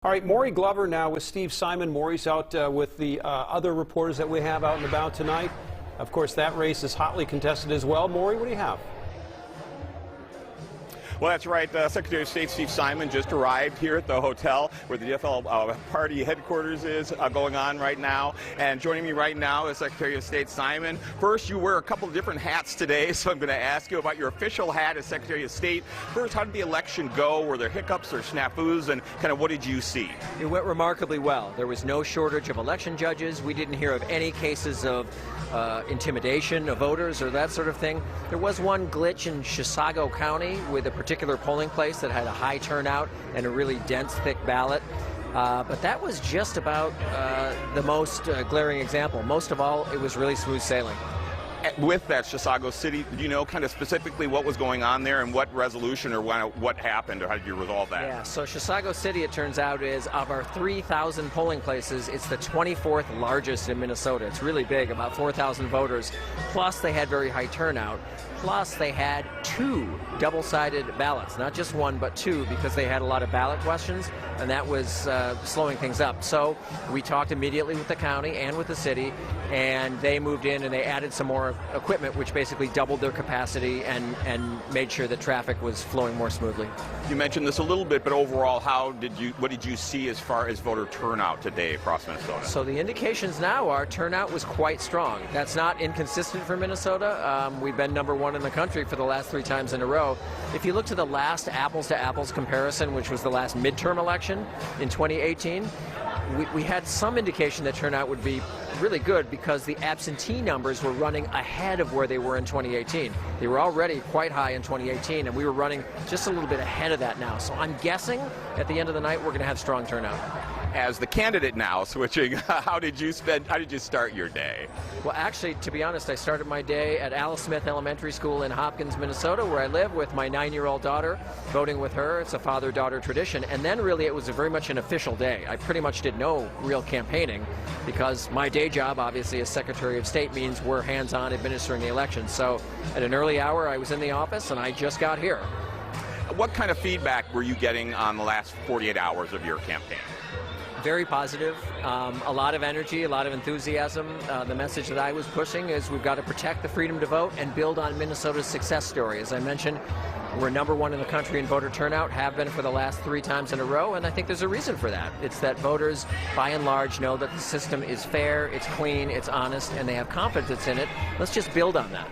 All right, Maury Glover now with Steve Simon. Maury's out with the other reporters that we have out and about tonight. Of course, that race is hotly contested as well. Maury, what do you have? Well, that's right. Secretary of State Steve Simon just arrived here at the hotel where the DFL party headquarters is going on right now. And joining me right now is Secretary of State Simon. First, you wear a couple of different hats today, so I'm going to ask you about your official hat as Secretary of State. First, how did the election go? Were there hiccups or snafus? And kind of what did you see? It went remarkably well. There was no shortage of election judges. We didn't hear of any cases of intimidation of voters or that sort of thing. There was one glitch in Chisago County with a particular polling place that had a high turnout and a really dense, thick ballot. But that was just about the most glaring example. Most of all, it was really smooth sailing. With that Chisago City, do you know kind of specifically what was going on there and what resolution or what happened, or how did you resolve that? Yeah, so Chisago City, it turns out, is of our 3,000 polling places, it's the 24th largest in Minnesota. It's really big, about 4,000 voters. Plus, they had very high turnout. Plus, they had 2 double-sided ballots, not just one, but 2, because they had a lot of ballot questions, and that was slowing things up. So we talked immediately with the county and with the city, and they moved in and they added some more equipment, which basically doubled their capacity and made sure that traffic was flowing more smoothly. You mentioned this a little bit, but overall, what did you see as far as voter turnout today across Minnesota? So the indications now are turnout was quite strong. That's not inconsistent for Minnesota. We've been #1 in the country for the last 3 times in a row. If you look to the last apples-to-apples comparison, which was the last midterm election in 2018, we had some indication that turnout would be really good because the absentee numbers were running ahead of where they were in 2018. They were already quite high in 2018, and we were running just a little bit ahead of that now. So I'm guessing at the end of the night we're going to have strong turnout. As the candidate now, switching, how did you start your day? Well, actually, to be honest, I started my day at Alice Smith Elementary School in Hopkins, Minnesota, where I live with my 9-year-old daughter, voting with her. It's a father-daughter tradition. And then really it was very much an official day. I pretty much did no real campaigning because my day job, obviously, as Secretary of State means we're hands-on administering the election. So at an early hour, I was in the office and I just got here. What kind of feedback were you getting on the last 48 hours of your campaign? Very positive, a lot of energy, a lot of enthusiasm. The message that I was pushing is we've got to protect the freedom to vote and build on Minnesota's success story. As I mentioned, we're #1 in the country in voter turnout, have been for the last 3 times in a row, and I think there's a reason for that. It's that voters, by and large, know that the system is fair, it's clean, it's honest, and they have confidence in it. Let's just build on that.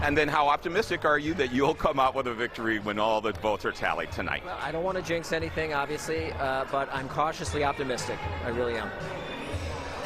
And then how optimistic are you that you'll come out with a victory when all the votes are tallied tonight? Well, I don't want to jinx anything, obviously, but I'm cautiously optimistic. I really am.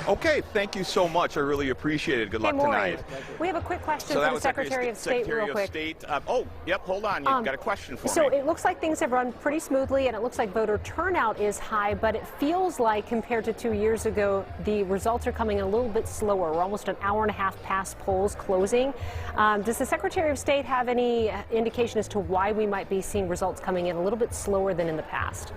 Okay, thank you so much. I really appreciate it. Good luck tonight. We have a quick question for the Secretary of State, real quick. Oh, yep, hold on. You've got a question for me. So it looks like things have run pretty smoothly, and it looks like voter turnout is high, but it feels like compared to 2 years ago, the results are coming in a little bit slower. We're almost an hour and a half past polls closing. Does the Secretary of State have any indication as to why we might be seeing results coming in a little bit slower than in the past?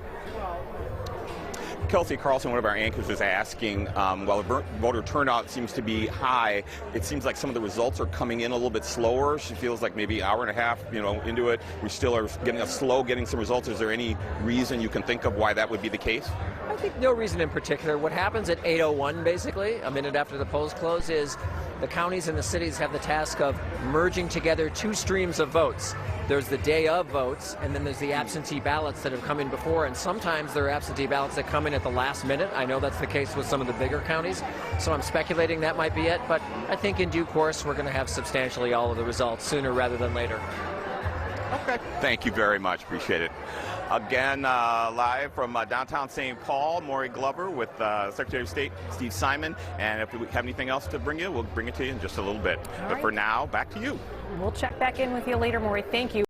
Kelsey Carlson, one of our anchors, is asking, while voter turnout seems to be high, it seems like some of the results are coming in a little bit slower. She feels like maybe an hour and a half, into it, we still are getting some results. Is there any reason you can think of why that would be the case? I think no reason in particular. What happens at 8:01, basically, a minute after the polls close, is the counties and the cities have the task of merging together 2 streams of votes. There's the day of votes, and then there's the absentee ballots that have come in before, and sometimes there are absentee ballots that come in at the last minute. I know that's the case with some of the bigger counties, so I'm speculating that might be it, but I think in due course we're going to have substantially all of the results sooner rather than later. Okay. Thank you very much. Appreciate it. Again, live from downtown St. Paul, Maury Glover with Secretary of State Steve Simon. And if we have anything else to bring you, we'll bring it to you in just a little bit. But for now, back to you. We'll check back in with you later, Maury. Thank you.